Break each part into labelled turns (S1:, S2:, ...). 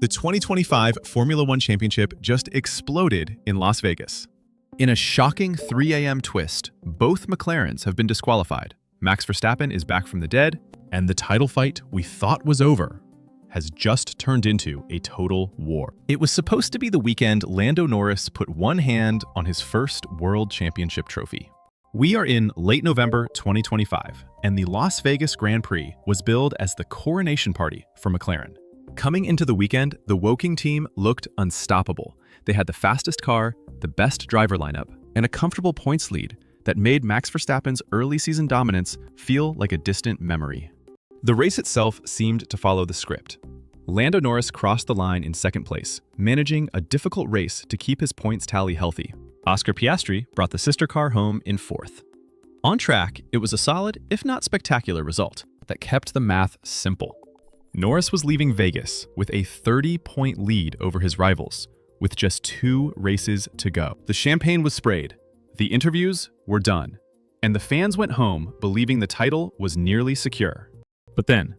S1: The 2025 Formula One Championship just exploded in Las Vegas. In a shocking 3 a.m. twist, both McLarens have been disqualified. Max Verstappen is back from the dead, and the title fight we thought was over has just turned into a total war. It was supposed to be the weekend Lando Norris put one hand on his first World Championship trophy. We are in late November 2025, and the Las Vegas Grand Prix was billed as the coronation party for McLaren. Coming into the weekend, the Woking team looked unstoppable. They had the fastest car, the best driver lineup, and a comfortable points lead that made Max Verstappen's early season dominance feel like a distant memory. The race itself seemed to follow the script. Lando Norris crossed the line in second place, managing a difficult race to keep his points tally healthy. Oscar Piastri brought the sister car home in fourth. On track, it was a solid, if not spectacular, result that kept the math simple. Norris was leaving Vegas with a 30-point lead over his rivals, with just 2 races to go. The champagne was sprayed, the interviews were done, and the fans went home believing the title was nearly secure. But then,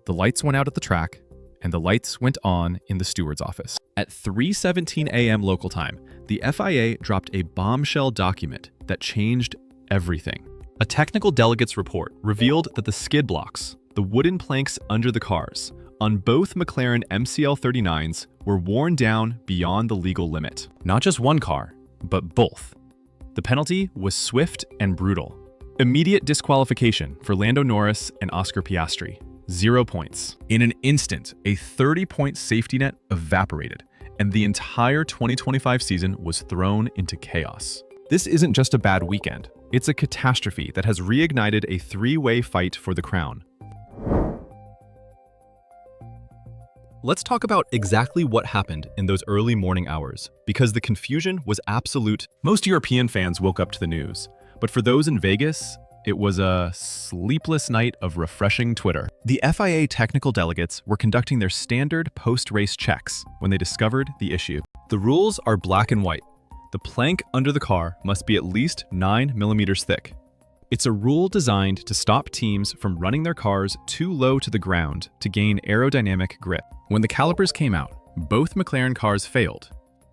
S1: the lights went out at the track, and the lights went on in the steward's office. At 3:17 a.m. local time, the FIA dropped a bombshell document that changed everything. A technical delegates report revealed that the skid blocks, the wooden planks under the cars, on both McLaren MCL39s were worn down beyond the legal limit. Not just one car, but both. The penalty was swift and brutal. Immediate disqualification for Lando Norris and Oscar Piastri. 0 points. In an instant, a 30-point safety net evaporated, and the entire 2025 season was thrown into chaos. This isn't just a bad weekend. It's a catastrophe that has reignited a 3-way fight for the crown. Let's talk about exactly what happened in those early morning hours, because the confusion was absolute. Most European fans woke up to the news, but for those in Vegas, it was a sleepless night of refreshing Twitter. The FIA technical delegates were conducting their standard post-race checks when they discovered the issue. The rules are black and white. The plank under the car must be at least 9 millimeters thick. It's a rule designed to stop teams from running their cars too low to the ground to gain aerodynamic grip. When the calipers came out, both McLaren cars failed.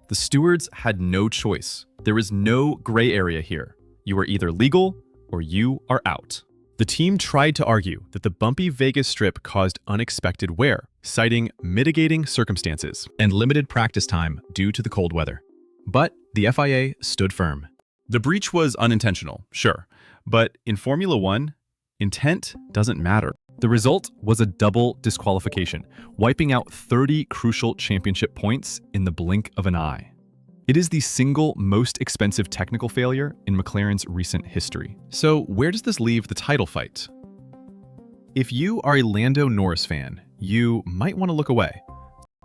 S1: The stewards had no choice. There is no gray area here. You are either legal or you are out. The team tried to argue that the bumpy Vegas strip caused unexpected wear, citing mitigating circumstances and limited practice time due to the cold weather. But the FIA stood firm. The breach was unintentional, sure, but in Formula One, intent doesn't matter. The result was a double disqualification, wiping out 30 crucial championship points in the blink of an eye. It is the single most expensive technical failure in McLaren's recent history. So where does this leave the title fight? If you are a Lando Norris fan, you might want to look away.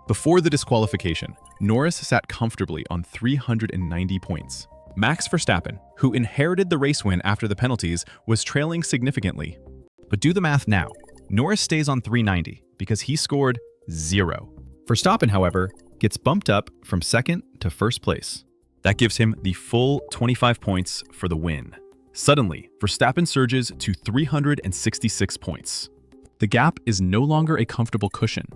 S1: Before the disqualification, Norris sat comfortably on 390 points. Max Verstappen, who inherited the race win after the penalties, was trailing significantly. But do the math now. Norris stays on 390 because he scored 0. Verstappen, however, gets bumped up from second to first place. That gives him the full 25 points for the win. Suddenly, Verstappen surges to 366 points. The gap is no longer a comfortable cushion.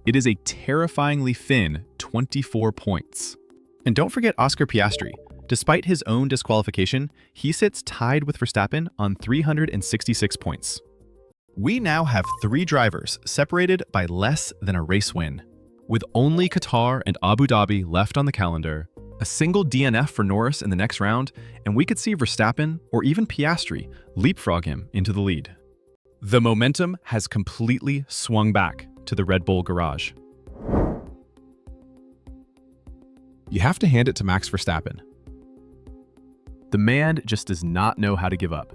S1: It is a terrifyingly thin 24 points. And don't forget Oscar Piastri. Despite his own disqualification, he sits tied with Verstappen on 366 points. We now have 3 drivers separated by less than a race win. With only Qatar and Abu Dhabi left on the calendar, a single DNF for Norris in the next round, and we could see Verstappen or even Piastri leapfrog him into the lead. The momentum has completely swung back to the Red Bull garage. You have to hand it to Max Verstappen. The man just does not know how to give up.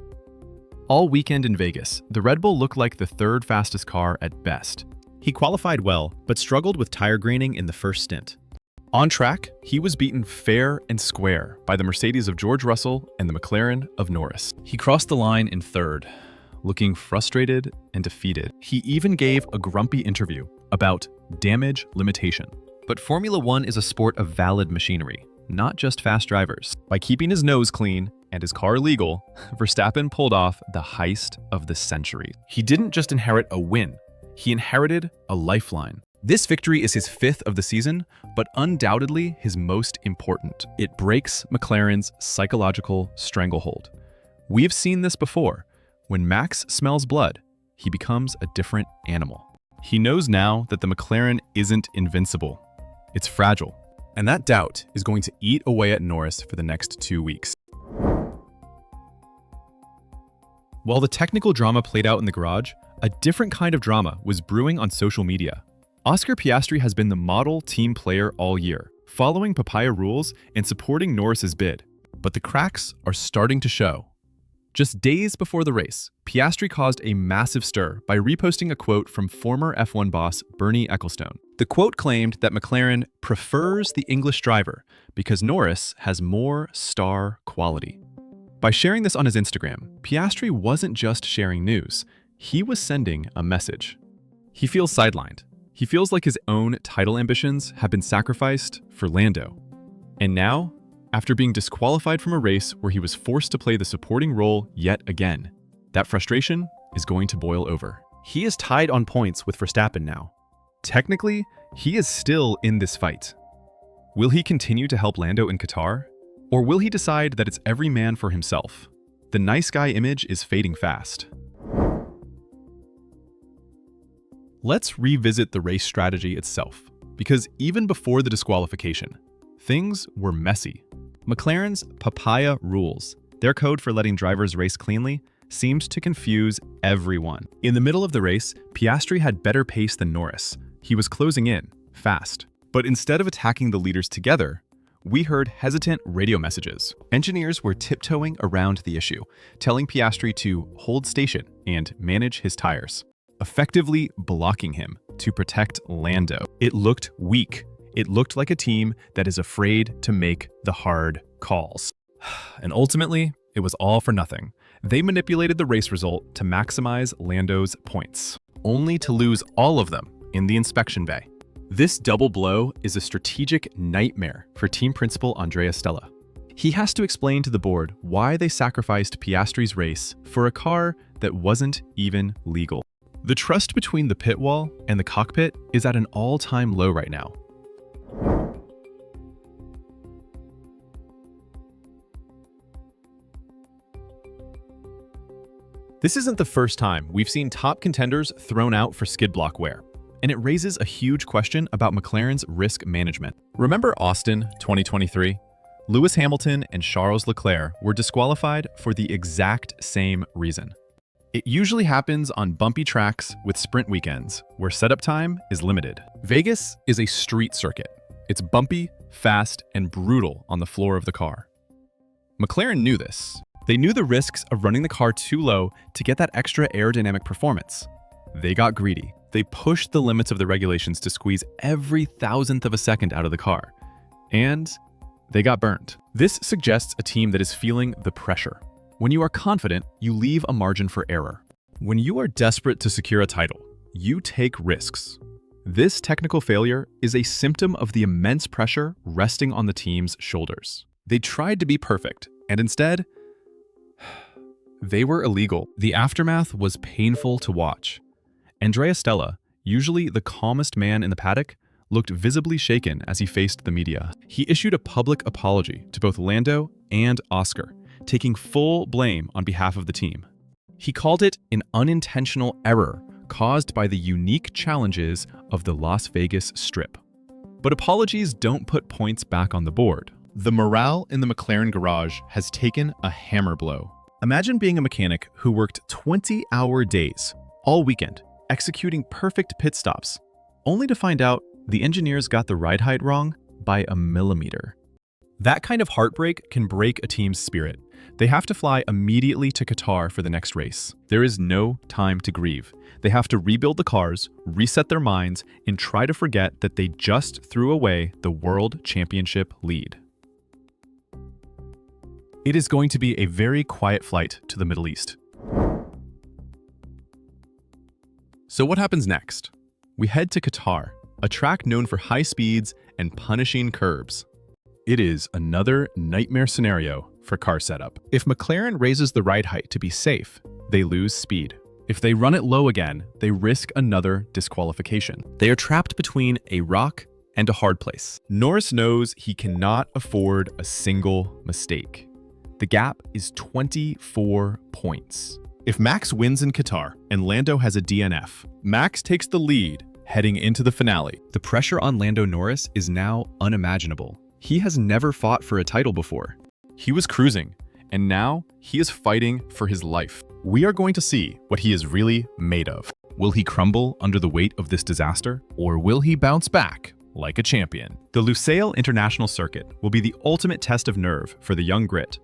S1: All weekend in Vegas, the Red Bull looked like the 3rd fastest car at best. He qualified well, but struggled with tire graining in the first stint. On track, he was beaten fair and square by the Mercedes of George Russell and the McLaren of Norris. He crossed the line in 3rd, looking frustrated and defeated. He even gave a grumpy interview about damage limitation. But Formula One is a sport of valid machinery, not just fast drivers. By keeping his nose clean and his car legal, Verstappen pulled off the heist of the century. He didn't just inherit a win, he inherited a lifeline. This victory is his 5th of the season, but undoubtedly his most important. It breaks McLaren's psychological stranglehold. We've seen this before. When Max smells blood, he becomes a different animal. He knows now that the McLaren isn't invincible. It's fragile. And that doubt is going to eat away at Norris for the next 2 weeks. While the technical drama played out in the garage, a different kind of drama was brewing on social media. Oscar Piastri has been the model team player all year, following papaya rules and supporting Norris's bid. But the cracks are starting to show. Just days before the race, Piastri caused a massive stir by reposting a quote from former F1 boss Bernie Ecclestone. The quote claimed that McLaren prefers the English driver because Norris has more star quality. By sharing this on his Instagram, Piastri wasn't just sharing news, he was sending a message. He feels sidelined. He feels like his own title ambitions have been sacrificed for Lando. And now, after being disqualified from a race where he was forced to play the supporting role yet again, that frustration is going to boil over. He is tied on points with Verstappen now. Technically, he is still in this fight. Will he continue to help Lando in Qatar? Or will he decide that it's every man for himself? The nice guy image is fading fast. Let's revisit the race strategy itself, because even before the disqualification, things were messy. McLaren's papaya rules, their code for letting drivers race cleanly, seemed to confuse everyone. In the middle of the race, Piastri had better pace than Norris. He was closing in, fast. But instead of attacking the leaders together, we heard hesitant radio messages. Engineers were tiptoeing around the issue, telling Piastri to hold station and manage his tires, effectively blocking him to protect Lando. It looked weak. It looked like a team that is afraid to make the hard calls. And ultimately, it was all for nothing. They manipulated the race result to maximize Lando's points, only to lose all of them in the inspection bay. This double blow is a strategic nightmare for team principal Andrea Stella. He has to explain to the board why they sacrificed Piastri's race for a car that wasn't even legal. The trust between the pit wall and the cockpit is at an all-time low right now. This isn't the first time we've seen top contenders thrown out for skid block wear, and it raises a huge question about McLaren's risk management. Remember Austin 2023? Lewis Hamilton and Charles Leclerc were disqualified for the exact same reason. It usually happens on bumpy tracks with sprint weekends, where setup time is limited. Vegas is a street circuit. It's bumpy, fast, and brutal on the floor of the car. McLaren knew this. They knew the risks of running the car too low to get that extra aerodynamic performance. They got greedy. They pushed the limits of the regulations to squeeze every thousandth of a second out of the car. And they got burned. This suggests a team that is feeling the pressure. When you are confident, you leave a margin for error. When you are desperate to secure a title, you take risks. This technical failure is a symptom of the immense pressure resting on the team's shoulders. They tried to be perfect, and instead, they were illegal. The aftermath was painful to watch. Andrea Stella, usually the calmest man in the paddock, looked visibly shaken as he faced the media. He issued a public apology to both Lando and Oscar, taking full blame on behalf of the team. He called it an unintentional error caused by the unique challenges of the Las Vegas Strip. But apologies don't put points back on the board. The morale in the McLaren garage has taken a hammer blow. Imagine being a mechanic who worked 20-hour days all weekend, executing perfect pit stops, only to find out the engineers got the ride height wrong by a millimeter. That kind of heartbreak can break a team's spirit. They have to fly immediately to Qatar for the next race. There is no time to grieve. They have to rebuild the cars, reset their minds, and try to forget that they just threw away the World Championship lead. It is going to be a very quiet flight to the Middle East. So what happens next? We head to Qatar, a track known for high speeds and punishing curbs. It is another nightmare scenario for car setup. If McLaren raises the ride height to be safe, they lose speed. If they run it low again, they risk another disqualification. They are trapped between a rock and a hard place. Norris knows he cannot afford a single mistake. The gap is 24 points. If Max wins in Qatar and Lando has a DNF, Max takes the lead heading into the finale. The pressure on Lando Norris is now unimaginable. He has never fought for a title before. He was cruising, and now he is fighting for his life. We are going to see what he is really made of. Will he crumble under the weight of this disaster, or will he bounce back like a champion? The Lusail International Circuit will be the ultimate test of nerve for the young Brit.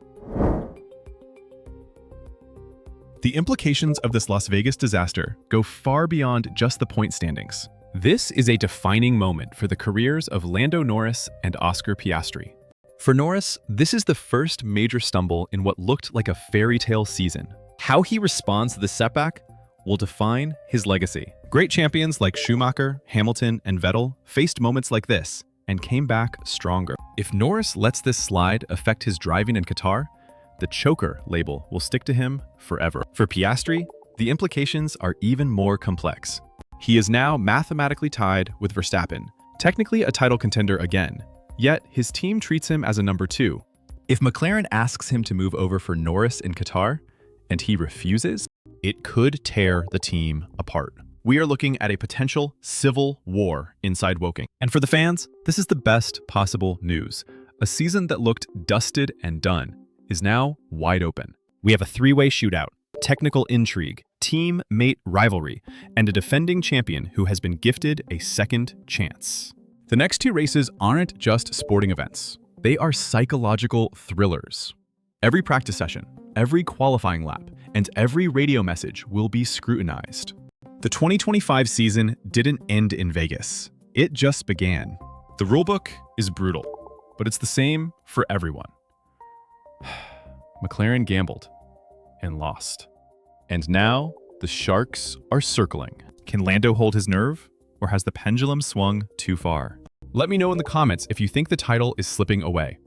S1: The implications of this Las Vegas disaster go far beyond just the point standings. This is a defining moment for the careers of Lando Norris and Oscar Piastri. For Norris, this is the first major stumble in what looked like a fairy tale season. How he responds to the setback will define his legacy. Great champions like Schumacher, Hamilton, and Vettel faced moments like this and came back stronger. If Norris lets this slide affect his driving in Qatar, the choker label will stick to him forever. For Piastri, the implications are even more complex. He is now mathematically tied with Verstappen, technically a title contender again, yet his team treats him as a number 2. If McLaren asks him to move over for Norris in Qatar, and he refuses, it could tear the team apart. We are looking at a potential civil war inside Woking. And for the fans, this is the best possible news. A season that looked dusted and done is now wide open. We have a 3-way shootout, technical intrigue, teammate rivalry, and a defending champion who has been gifted a second chance. The next 2 races aren't just sporting events. They are psychological thrillers. Every practice session, every qualifying lap, and every radio message will be scrutinized. The 2025 season didn't end in Vegas. It just began. The rulebook is brutal, but it's the same for everyone. McLaren gambled and lost. And now the Sharks are circling. Can Lando hold his nerve, or has the pendulum swung too far? Let me know in the comments if you think the title is slipping away.